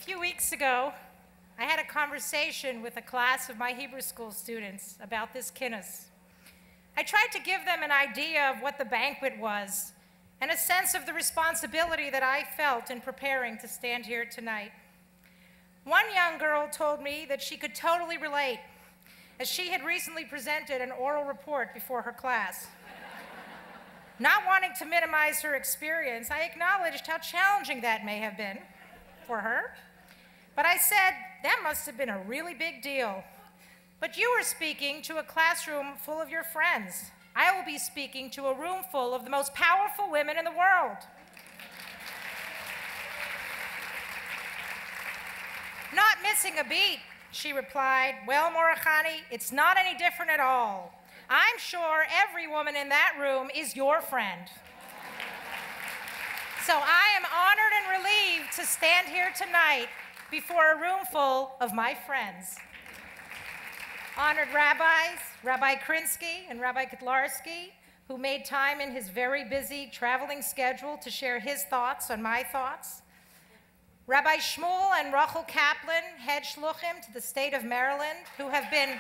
few weeks ago, I had a conversation with a class of my Hebrew school students about this Kinus. I tried to give them an idea of what the banquet was and a sense of the responsibility that I felt in preparing to stand here tonight. One young girl told me that she could totally relate, as she had recently presented an oral report before her class. Not wanting to minimize her experience, I acknowledged how challenging that may have been for her. But I said, that must have been a really big deal. But you were speaking to a classroom full of your friends. I will be speaking to a room full of the most powerful women in the world. Not missing a beat, she replied, well, Chanie, it's not any different at all. I'm sure every woman in that room is your friend. So I am honored and relieved to stand here tonight before a room full of my friends. Honored rabbis, Rabbi Krinsky and Rabbi Kotlarski, who made time in his very busy traveling schedule to share his thoughts on my thoughts. Rabbi Shmuel and Rachel Kaplan, Hashluchos to the state of Maryland, who have been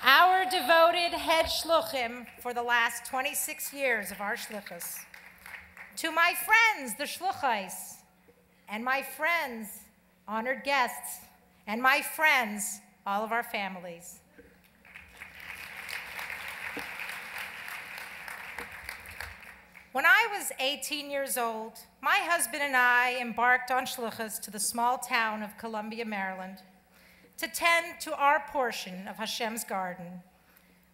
our devoted Hashluchos for the last 26 years of our Shluchos. To my friends, the Shluchos, and my friends, honored guests, and my friends, all of our families. When I was 18 years old, my husband and I embarked on Shluchos to the small town of Columbia, Maryland, to tend to our portion of Hashem's garden.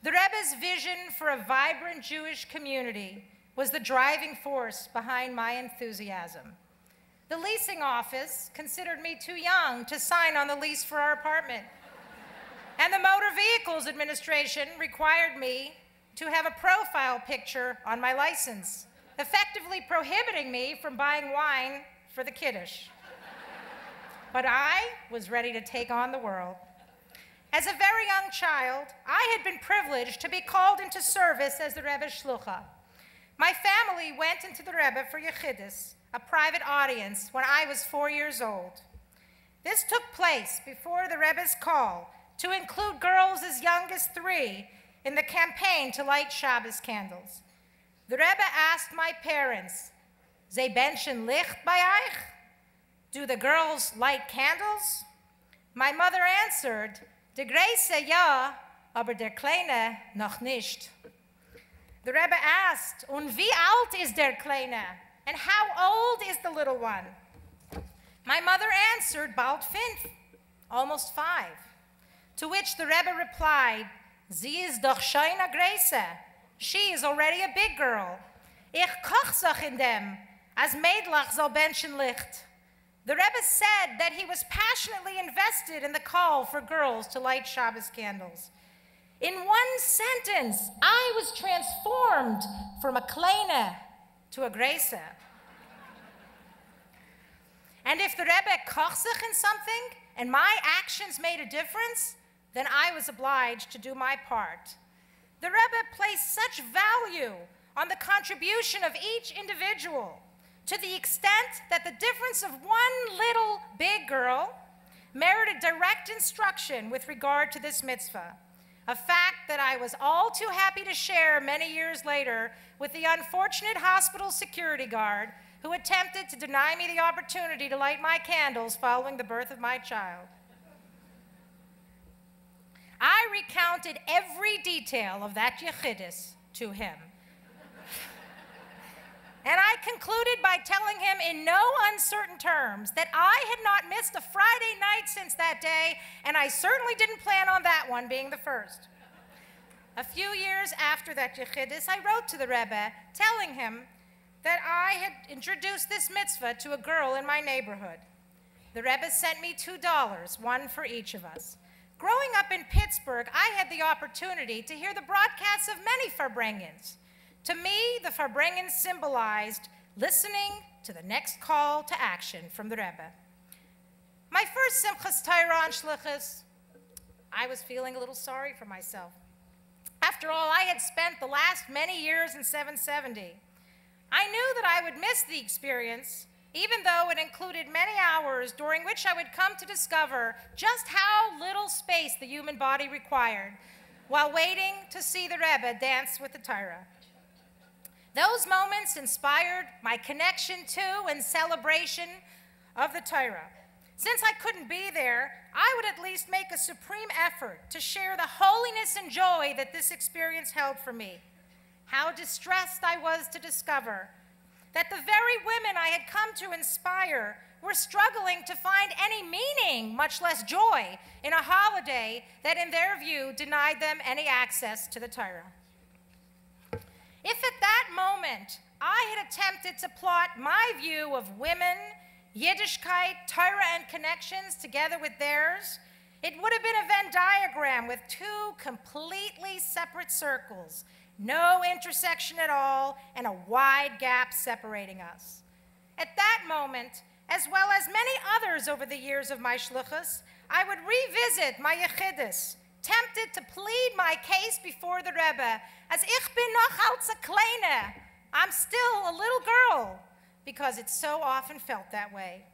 The Rebbe's vision for a vibrant Jewish community was the driving force behind my enthusiasm. The leasing office considered me too young to sign on the lease for our apartment. And the Motor Vehicles Administration required me to have a profile picture on my license, effectively prohibiting me from buying wine for the Kiddush. But I was ready to take on the world. As a very young child, I had been privileged to be called into service as the Rebbe's shlucha. My family went into the Rebbe for Yechidus, a private audience, when I was 4 years old. This took place before the Rebbe's call to include girls as young as 3 in the campaign to light Shabbos candles. The Rebbe asked my parents, "Ze benchen Licht bei euch? Do the girls light candles?" My mother answered, "De Große ja, aber der Kleine noch nicht." The Rebbe asked, "Und wie alt ist der Kleine? And how old is the little one?" My mother answered, "Bald 5, almost 5." To which the Rebbe replied, "Sie ist doch schon a Große. She is already a big girl. Ich koch sich in dem, as Mädlach soll benchen Licht." The Rebbe said that he was passionately invested in the call for girls to light Shabbos candles. In one sentence, I was transformed from a kleine to a Große. And if the Rebbe koch sich in something and my actions made a difference, then I was obliged to do my part. The Rebbe placed such value on the contribution of each individual, to the extent that the difference of one little big girl merited direct instruction with regard to this mitzvah, a fact that I was all too happy to share many years later with the unfortunate hospital security guard who attempted to deny me the opportunity to light my candles following the birth of my child. I recounted every detail of that Yechidus to him. And I concluded by telling him in no uncertain terms that I had not missed a Friday night since that day, and I certainly didn't plan on that one being the first. A few years after that Yechidus, I wrote to the Rebbe telling him that I had introduced this mitzvah to a girl in my neighborhood. The Rebbe sent me $2, one for each of us. Growing up in Pittsburgh, I had the opportunity to hear the broadcasts of many Farbrengens. To me, the Farbrengens symbolized listening to the next call to action from the Rebbe. My first Simchas Torah on Shluchos, I was feeling a little sorry for myself. After all, I had spent the last many years in 770. I knew that I would miss the experience, even though it included many hours during which I would come to discover just how little space the human body required while waiting to see the Rebbe dance with the Torah. Those moments inspired my connection to and celebration of the Torah. Since I couldn't be there, I would at least make a supreme effort to share the holiness and joy that this experience held for me. How distressed I was to discover that the very women I had come to inspire were struggling to find any meaning, much less joy, in a holiday that in their view denied them any access to the Torah. If at that moment I had attempted to plot my view of women, Yiddishkeit, Torah, and connections together with theirs, it would have been a Venn diagram with two completely separate circles, no intersection at all, and a wide gap separating us. At that moment, as well as many others over the years of my shluchus, I would revisit my yechidus, tempted to plead my case before the Rebbe as ich bin noch als a kleine, I'm still a little girl, because it so often felt that way.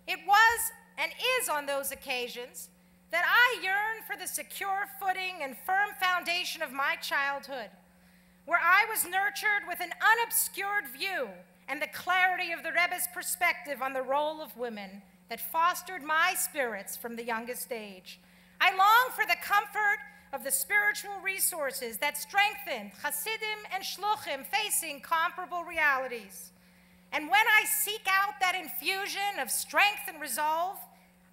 It was and is on those occasions that I yearn for the secure footing and firm foundation of my childhood, where I was nurtured with an unobscured view and the clarity of the Rebbe's perspective on the role of women that fostered my spirits from the youngest age. I long for the comfort of the spiritual resources that strengthened Hasidim and Shluchim facing comparable realities. And when I seek out that infusion of strength and resolve,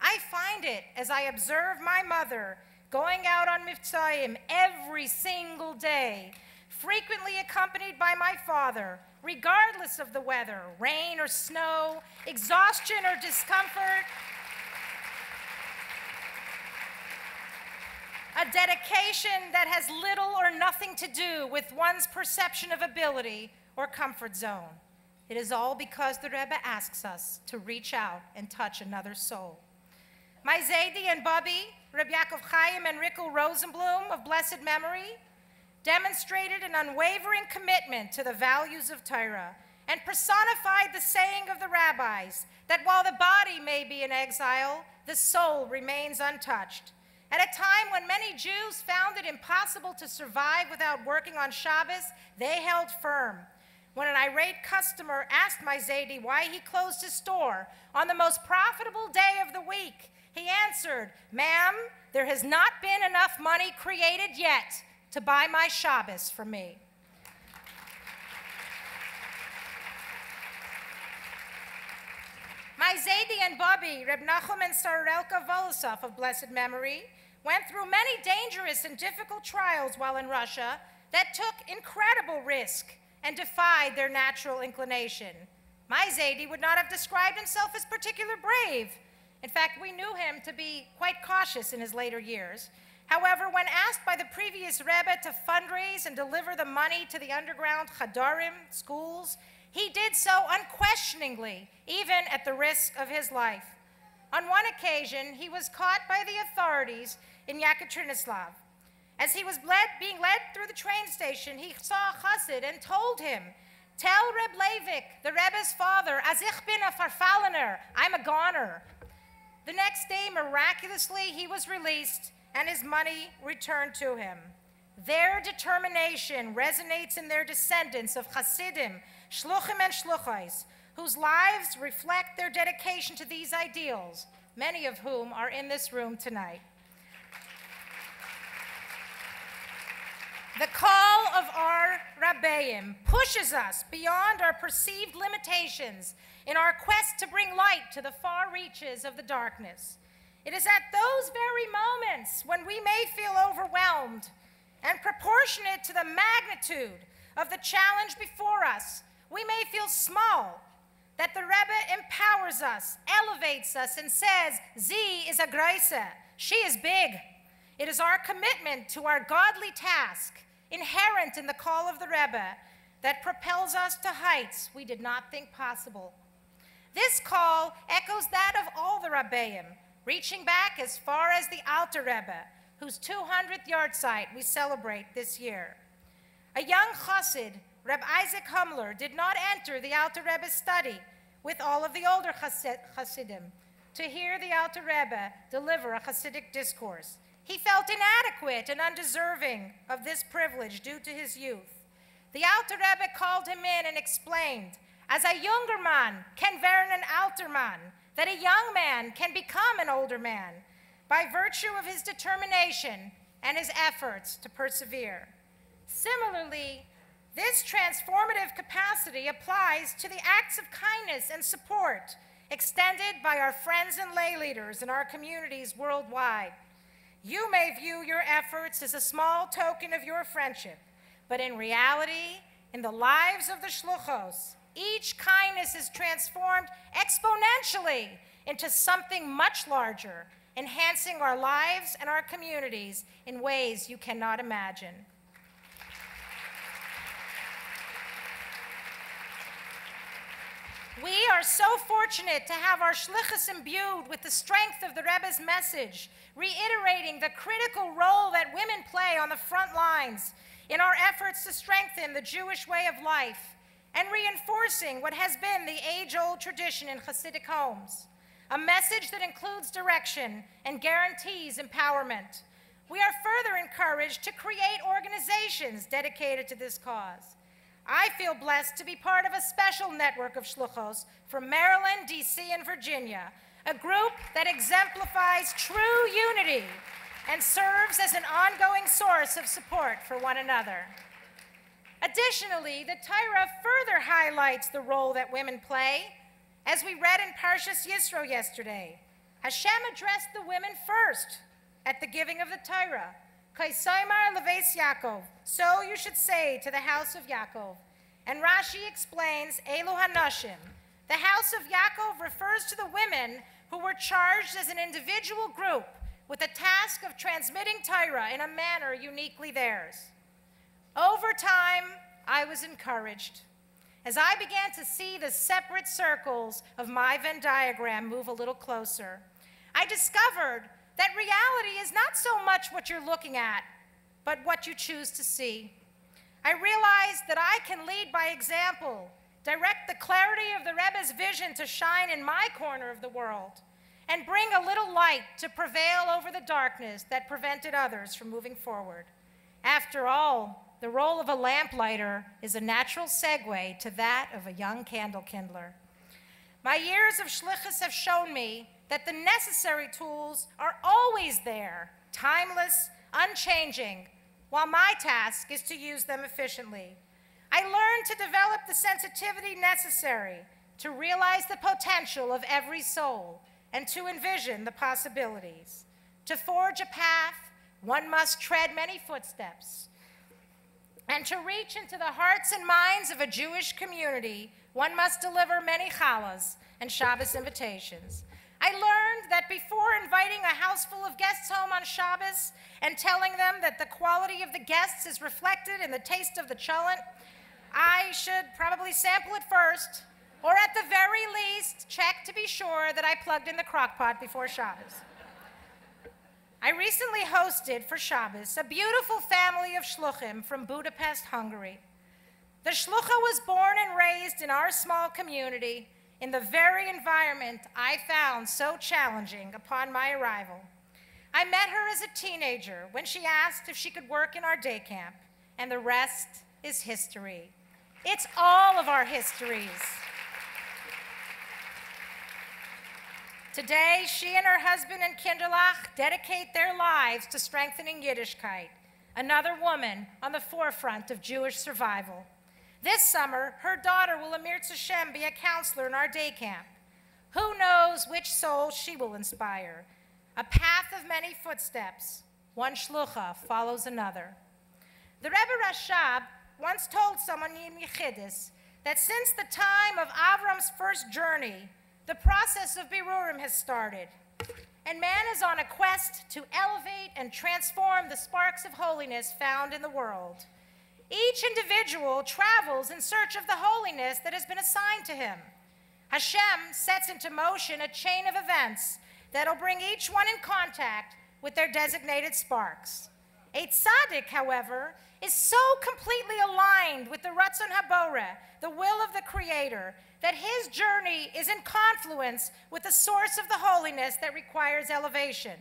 I find it as I observe my mother going out on Mivtzayim every single day, frequently accompanied by my father, regardless of the weather, rain or snow, exhaustion or discomfort, a dedication that has little or nothing to do with one's perception of ability or comfort zone. It is all because the Rebbe asks us to reach out and touch another soul. My Zaidi and Bubby, Reb Yaakov Chaim and Rickel Rosenblum of blessed memory, demonstrated an unwavering commitment to the values of Torah and personified the saying of the rabbis that while the body may be in exile, the soul remains untouched. At a time when many Jews found it impossible to survive without working on Shabbos, they held firm. When an irate customer asked my Zaidi why he closed his store on the most profitable day of the week, he answered, "Ma'am, there has not been enough money created yet to buy my Shabbos for me." My Zaidi and Bubby, Reb Nachum and Sarelka Volosov of blessed memory, went through many dangerous and difficult trials while in Russia that took incredible risk and defied their natural inclination. My Zaidi would not have described himself as particularly brave. In fact, we knew him to be quite cautious in his later years. However, when asked by the previous Rebbe to fundraise and deliver the money to the underground Chadarim schools, he did so unquestioningly, even at the risk of his life. On one occasion, he was caught by the authorities in Yekaterinoslav. As he was being led through the train station, he saw a chassid and told him, "Tell Reb Leivik, the Rebbe's father, as ich bin a verfallener, I'm a goner." The next day, miraculously, he was released and his money returned to him. Their determination resonates in their descendants of Hasidim, Shluchim and Shluchos, whose lives reflect their dedication to these ideals, many of whom are in this room tonight. The call of our Rabbeim pushes us beyond our perceived limitations in our quest to bring light to the far reaches of the darkness. It is at those very moments when we may feel overwhelmed and proportionate to the magnitude of the challenge before us, we may feel small, that the Rebbe empowers us, elevates us, and says, "Sie is a Greise," she is big. It is our commitment to our godly task, inherent in the call of the Rebbe, that propels us to heights we did not think possible. This call echoes that of all the Rabbeim, reaching back as far as the Alter Rebbe, whose 200th yahrzeit we celebrate this year. A young chassid, Reb Isaac Humler, did not enter the Alter Rebbe's study with all of the older Hasidim to hear the Alter Rebbe deliver a Hasidic discourse. He felt inadequate and undeserving of this privilege due to his youth. The Alter Rebbe called him in and explained, as a younger man can werden an alter man, that a young man can become an older man by virtue of his determination and his efforts to persevere. Similarly, this transformative capacity applies to the acts of kindness and support extended by our friends and lay leaders in our communities worldwide. You may view your efforts as a small token of your friendship, but in reality, in the lives of the Hashluchos, each kindness is transformed exponentially into something much larger, enhancing our lives and our communities in ways you cannot imagine. We are so fortunate to have our shlichus imbued with the strength of the Rebbe's message, reiterating the critical role that women play on the front lines in our efforts to strengthen the Jewish way of life, and reinforcing what has been the age-old tradition in Hasidic homes, a message that includes direction and guarantees empowerment. We are further encouraged to create organizations dedicated to this cause. I feel blessed to be part of a special network of shluchos from Maryland, DC, and Virginia, a group that exemplifies true unity and serves as an ongoing source of support for one another. Additionally, the Torah further highlights the role that women play. As we read in Parshas Yisro yesterday, Hashem addressed the women first at the giving of the Torah. Kaisaimar leves Yaakov, so you should say to the house of Yaakov. And Rashi explains, Elu Hanashim. The house of Yaakov refers to the women who were charged as an individual group with the task of transmitting Torah in a manner uniquely theirs. Over time, I was encouraged. As I began to see the separate circles of my Venn diagram move a little closer, I discovered that reality is not so much what you're looking at, but what you choose to see. I realized that I can lead by example, direct the clarity of the Rebbe's vision to shine in my corner of the world, and bring a little light to prevail over the darkness that prevented others from moving forward. After all, the role of a lamplighter is a natural segue to that of a young candle kindler. My years of shlichus have shown me that the necessary tools are always there, timeless, unchanging, while my task is to use them efficiently. I learned to develop the sensitivity necessary to realize the potential of every soul and to envision the possibilities. To forge a path, one must tread many footsteps. And to reach into the hearts and minds of a Jewish community, one must deliver many challahs and Shabbos invitations. I learned that before inviting a house full of guests home on Shabbos and telling them that the quality of the guests is reflected in the taste of the cholent, I should probably sample it first, or at the very least, check to be sure that I plugged in the crock pot before Shabbos. I recently hosted for Shabbos a beautiful family of shluchim from Budapest, Hungary. The shlucha was born and raised in our small community in the very environment I found so challenging upon my arrival. I met her as a teenager when she asked if she could work in our day camp, and the rest is history. It's all of our histories. Today, she and her husband and Kinderlach dedicate their lives to strengthening Yiddishkeit, another woman on the forefront of Jewish survival. This summer, her daughter will Amir Tzashem be a counselor in our day camp. Who knows which soul she will inspire? A path of many footsteps. One shlucha follows another. The Rebbe Rashab once told someone in Yechidus that since the time of Avram's first journey, the process of Birurim has started, and man is on a quest to elevate and transform the sparks of holiness found in the world. Each individual travels in search of the holiness that has been assigned to him. Hashem sets into motion a chain of events that'll bring each one in contact with their designated sparks. A tzaddik, however, is so completely aligned with the Ratzon HaBoreh, the will of the Creator, that his journey is in confluence with the source of the holiness that requires elevation.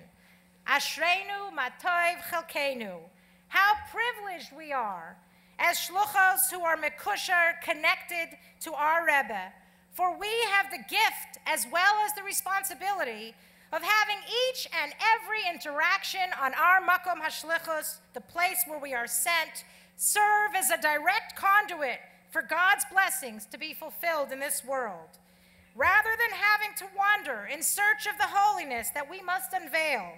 Ashreinu matov chelkeinu. How privileged we are as shluchos who are mekusher, connected to our Rebbe, for we have the gift as well as the responsibility of having each and every interaction on our makom hashluchos, the place where we are sent, serve as a direct conduit for God's blessings to be fulfilled in this world. Rather than having to wander in search of the holiness that we must unveil,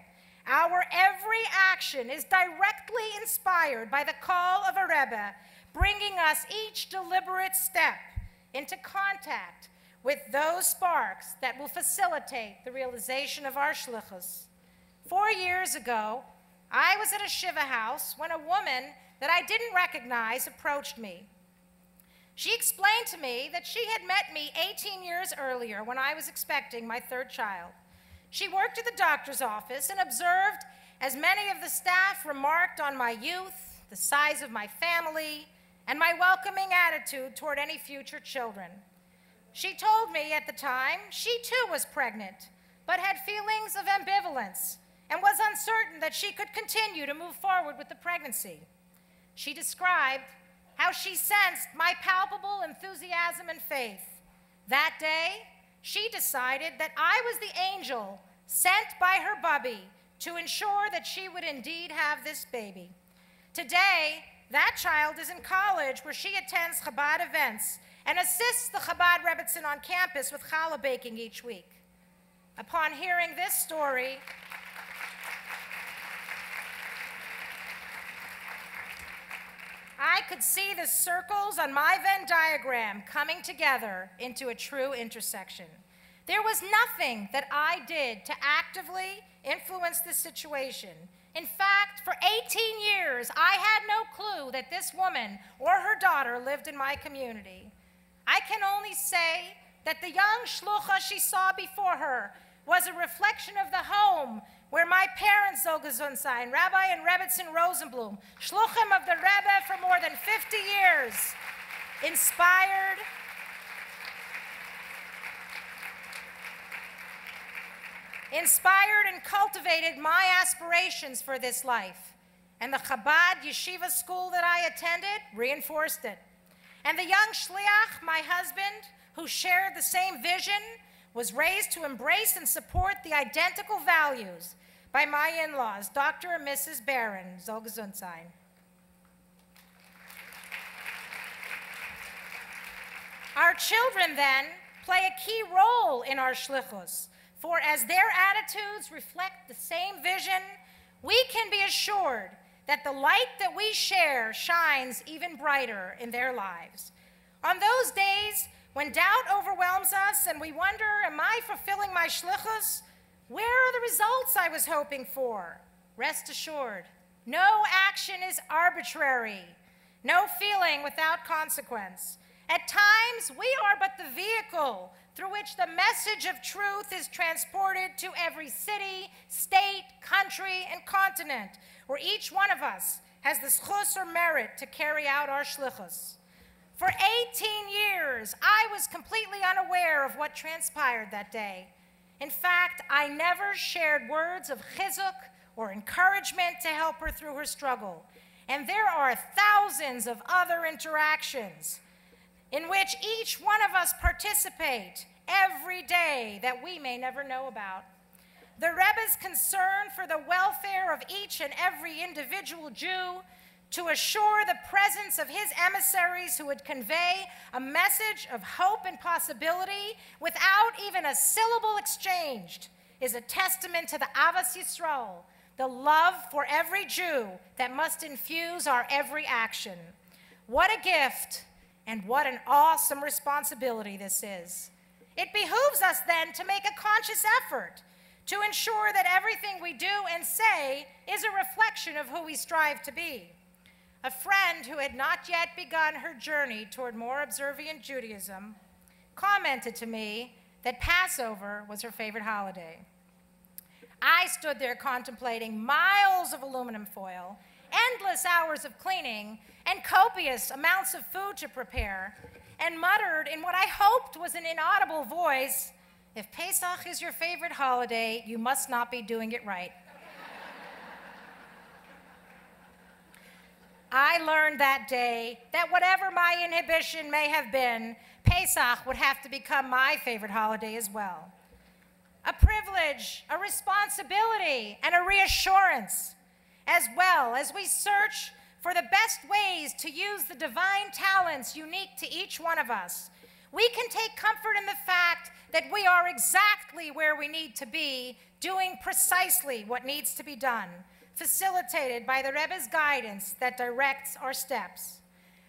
our every action is directly inspired by the call of a Rebbe, bringing us each deliberate step into contact with those sparks that will facilitate the realization of our shluchos. 4 years ago, I was at a shiva house when a woman that I didn't recognize approached me. She explained to me that she had met me 18 years earlier when I was expecting my 3rd child. She worked at the doctor's office and observed as many of the staff remarked on my youth, the size of my family, and my welcoming attitude toward any future children. She told me at the time she too was pregnant, but had feelings of ambivalence and was uncertain that she could continue to move forward with the pregnancy. She described how she sensed my palpable enthusiasm and faith. That day, she decided that I was the angel sent by her bubby to ensure that she would indeed have this baby. Today, that child is in college where she attends Chabad events and assists the Chabad Rebbetzin on campus with challah baking each week. Upon hearing this story, I could see the circles on my Venn diagram coming together into a true intersection. There was nothing that I did to actively influence this situation. In fact, for 18 years, I had no clue that this woman or her daughter lived in my community. I can only say that the young shlucha she saw before her was a reflection of the home where my parents, Zolgazunsain, Rabbi and Rebbetzin Rosenblum, shluchim of the Rebbe for more than 50 years, inspired and cultivated my aspirations for this life. And the Chabad yeshiva school that I attended reinforced it. And the young shliach, my husband, who shared the same vision, was raised to embrace and support the identical values by my in-laws, Dr. and Mrs. Barron, Zolgazunsain. Our children, then, play a key role in our shlichus, for as their attitudes reflect the same vision, we can be assured that the light that we share shines even brighter in their lives. On those days when doubt overwhelms us and we wonder, am I fulfilling my shlichus? Where are the results I was hoping for? Rest assured, no action is arbitrary, no feeling without consequence. At times, we are but the vehicle through which the message of truth is transported to every city, state, country, and continent, where each one of us has the schus or merit to carry out our shlichus. For 18 years, I was completely unaware of what transpired that day. In fact, I never shared words of chizuk or encouragement to help her through her struggle. And there are thousands of other interactions in which each one of us participate every day that we may never know about. The Rebbe's concern for the welfare of each and every individual Jew, to assure the presence of his emissaries who would convey a message of hope and possibility without even a syllable exchanged, is a testament to the Avas Yisrael, the love for every Jew that must infuse our every action. What a gift and what an awesome responsibility this is. It behooves us then to make a conscious effort to ensure that everything we do and say is a reflection of who we strive to be. A friend who had not yet begun her journey toward more observant Judaism commented to me that Passover was her favorite holiday. I stood there contemplating miles of aluminum foil, endless hours of cleaning, and copious amounts of food to prepare, and muttered in what I hoped was an inaudible voice, "If Pesach is your favorite holiday, you must not be doing it right." I learned that day that whatever my inhibition may have been, Pesach would have to become my favorite holiday as well. A privilege, a responsibility, and a reassurance, as well as we search for the best ways to use the divine talents unique to each one of us. We can take comfort in the fact that we are exactly where we need to be, doing precisely what needs to be done, facilitated by the Rebbe's guidance that directs our steps.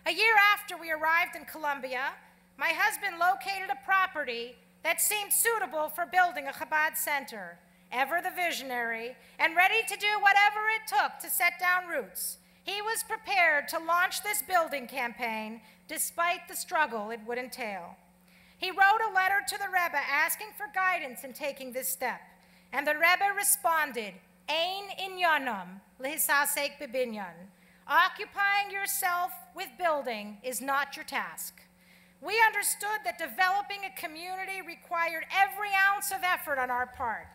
A year after we arrived in Columbia, my husband located a property that seemed suitable for building a Chabad center, ever the visionary, and ready to do whatever it took to set down roots. He was prepared to launch this building campaign despite the struggle it would entail. He wrote a letter to the Rebbe asking for guidance in taking this step, and the Rebbe responded, "Ein inyanam lehisasek bebinyan." Occupying yourself with building is not your task. We understood that developing a community required every ounce of effort on our part.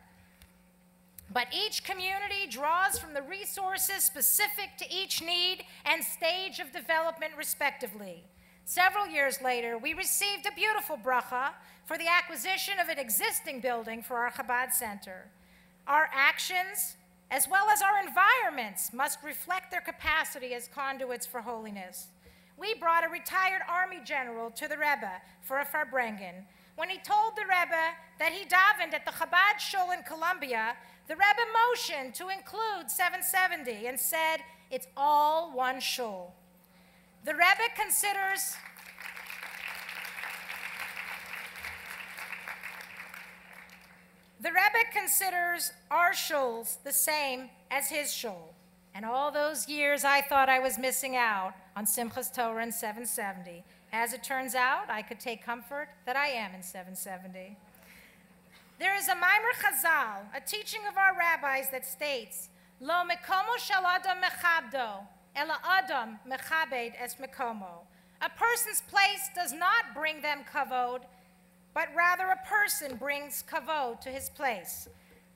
But each community draws from the resources specific to each need and stage of development respectively. Several years later, we received a beautiful bracha for the acquisition of an existing building for our Chabad Center. Our actions, as well as our environments, must reflect their capacity as conduits for holiness. We brought a retired army general to the Rebbe for a farbrengen. When he told the Rebbe that he davened at the Chabad Shul in Columbia, the Rebbe motioned to include 770 and said, "It's all one shul." The Rebbe considers our shuls the same as his shul. And all those years I thought I was missing out on Simchas Torah and 770. As it turns out, I could take comfort that I am in 770. There is a Maimer Chazal, a teaching of our rabbis that states, "Lo mekomo shel adam mechabdo, ela adam mechabed es mekomo." A person's place does not bring them kavod, but rather a person brings kavod to his place.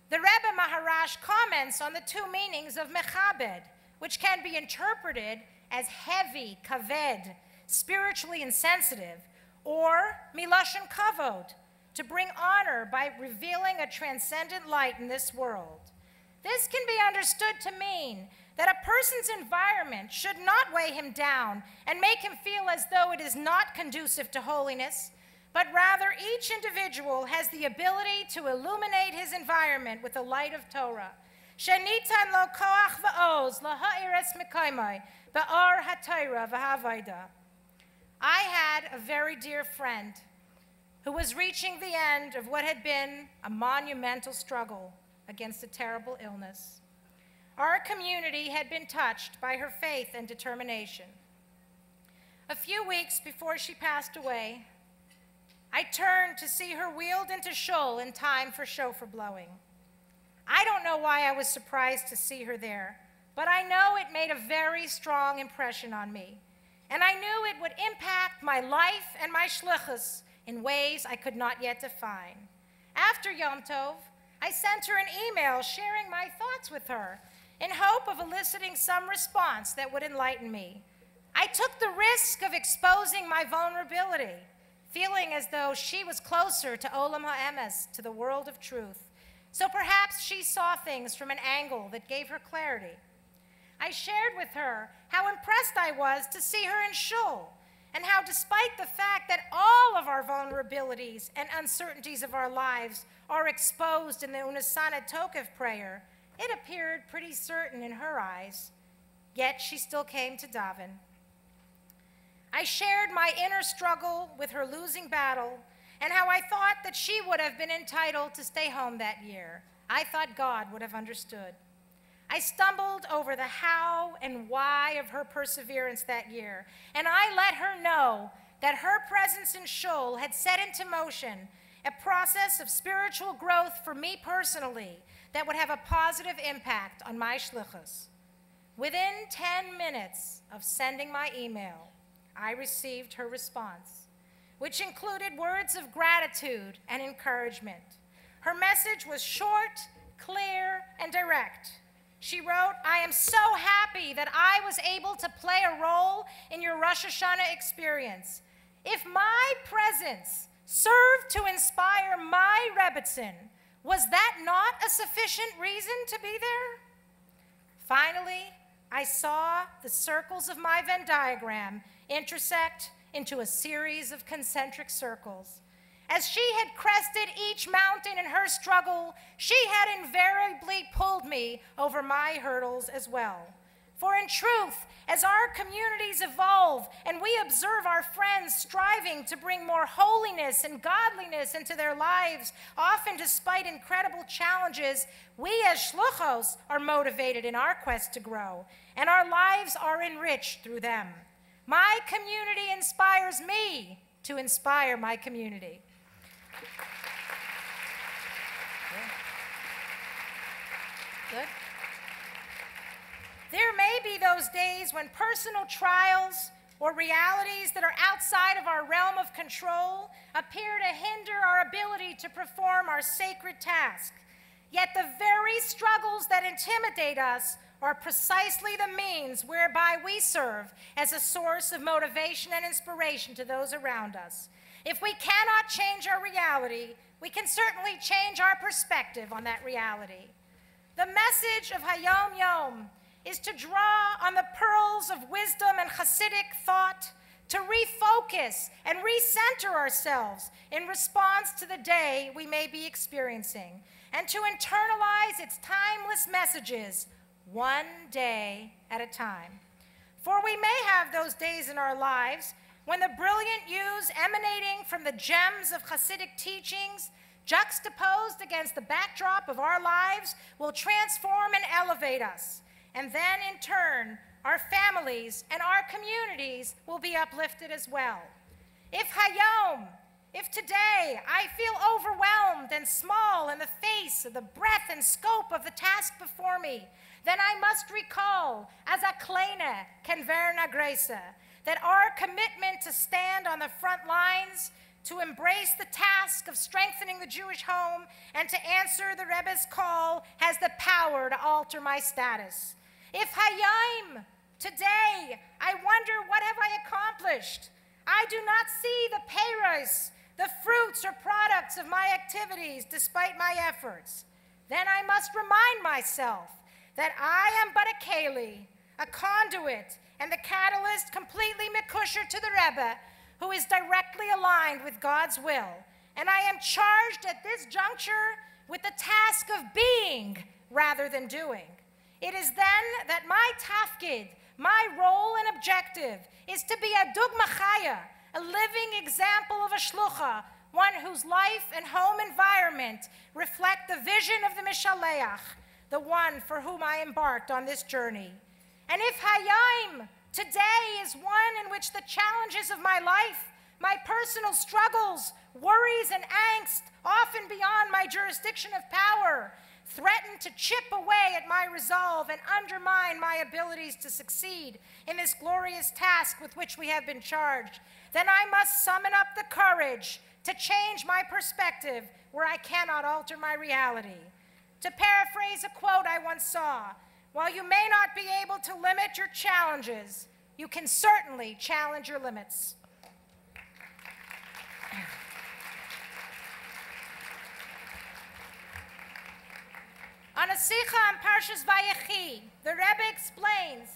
The Rebbe Maharash comments on the two meanings of mechabed, which can be interpreted as heavy, kaved, spiritually insensitive, or milashon kavod, to bring honor by revealing a transcendent light in this world. This can be understood to mean that a person's environment should not weigh him down and make him feel as though it is not conducive to holiness, but rather each individual has the ability to illuminate his environment with the light of Torah. Shenitan lo koach va'oz laha'ir es mekaymai ba'ar ha'torah v'ha'avodah. I had a very dear friend who was reaching the end of what had been a monumental struggle against a terrible illness. Our community had been touched by her faith and determination. A few weeks before she passed away, I turned to see her wheeled into shul in time for shofar blowing. I don't know why I was surprised to see her there, but I know it made a very strong impression on me, and I knew it would impact my life and my shluchos in ways I could not yet define. After Yom Tov, I sent her an email sharing my thoughts with her in hope of eliciting some response that would enlighten me. I took the risk of exposing my vulnerability, feeling as though she was closer to Olam HaEmes, to the world of truth. So perhaps she saw things from an angle that gave her clarity. I shared with her how impressed I was to see her in shul, and how despite the fact that all of our vulnerabilities and uncertainties of our lives are exposed in the Unesanet Tokev prayer, it appeared pretty certain in her eyes, yet she still came to daven. I shared my inner struggle with her losing battle and how I thought that she would have been entitled to stay home that year. I thought God would have understood. I stumbled over the how and why of her perseverance that year, and I let her know that her presence in shul had set into motion a process of spiritual growth for me personally that would have a positive impact on my shluchos. Within 10 minutes of sending my email, I received her response. which included words of gratitude and encouragement. Her message was short, clear, and direct. She wrote, "I am so happy that I was able to play a role in your Rosh Hashanah experience. If my presence served to inspire my Rebbetzin, was that not a sufficient reason to be there?" Finally, I saw the circles of my Venn diagram intersect into a series of concentric circles. As she had crested each mountain in her struggle, she had invariably pulled me over my hurdles as well. For in truth, as our communities evolve and we observe our friends striving to bring more holiness and godliness into their lives, often despite incredible challenges, we as Hashluchos are motivated in our quest to grow, and our lives are enriched through them. My community inspires me to inspire my community. Good. There may be those days when personal trials or realities that are outside of our realm of control appear to hinder our ability to perform our sacred task. Yet the very struggles that intimidate us are precisely the means whereby we serve as a source of motivation and inspiration to those around us. If we cannot change our reality, we can certainly change our perspective on that reality. The message of Hayom Yom is to draw on the pearls of wisdom and Hasidic thought, to refocus and recenter ourselves in response to the day we may be experiencing, and to internalize its timeless messages one day at a time. For we may have those days in our lives when the brilliant hues emanating from the gems of Hasidic teachings, juxtaposed against the backdrop of our lives, will transform and elevate us. And then, in turn, our families and our communities will be uplifted as well. If today I feel overwhelmed and small in the face of the breadth and scope of the task before me, then I must recall, as a kleine kenverna grace, that our commitment to stand on the front lines, to embrace the task of strengthening the Jewish home, and to answer the Rebbe's call has the power to alter my status. If Hayim, today, I wonder, what have I accomplished? I do not see the peiros, the fruits or products of my activities despite my efforts. Then I must remind myself that I am but a keli, a conduit, and the catalyst completely mekusher to the Rebbe, who is directly aligned with God's will. And I am charged at this juncture with the task of being rather than doing. It is then that my tafkid, my role and objective, is to be a dugma chaya, a living example of a shlucha, one whose life and home environment reflect the vision of the Mishaleach, the one for whom I embarked on this journey. And if Hayim today is one in which the challenges of my life, my personal struggles, worries, and angst, often beyond my jurisdiction of power, threaten to chip away at my resolve and undermine my abilities to succeed in this glorious task with which we have been charged, then I must summon up the courage to change my perspective where I cannot alter my reality. To paraphrase a quote I once saw, while you may not be able to limit your challenges, you can certainly challenge your limits. On a sikha on Parshas Vayechi, the Rebbe explains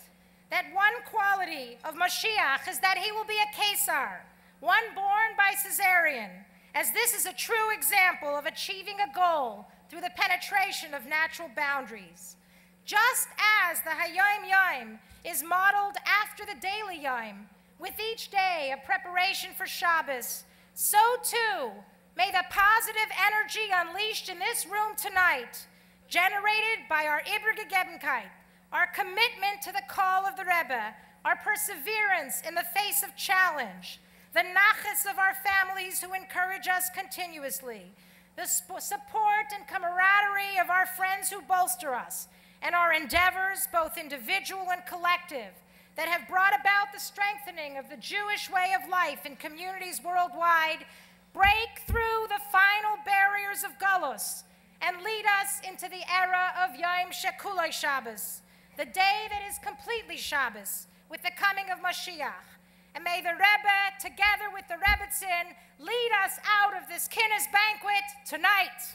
that one quality of Mashiach is that he will be a Kesar, one born by cesarean, as this is a true example of achieving a goal through the penetration of natural boundaries. Just as the Hayom Yom is modeled after the daily Yom, with each day a preparation for Shabbos, so too may the positive energy unleashed in this room tonight, generated by our Ibergegebenkeit, our commitment to the call of the Rebbe, our perseverance in the face of challenge, the nachas of our families who encourage us continuously, the support and camaraderie of our friends who bolster us, and our endeavors, both individual and collective, that have brought about the strengthening of the Jewish way of life in communities worldwide break through the final barriers of Galus and lead us into the era of Yom Shekulei Shabbos, the day that is completely Shabbos, with the coming of Mashiach. And may the Rebbe, together with the Rebbetzin, lead us out of this Kinus banquet tonight.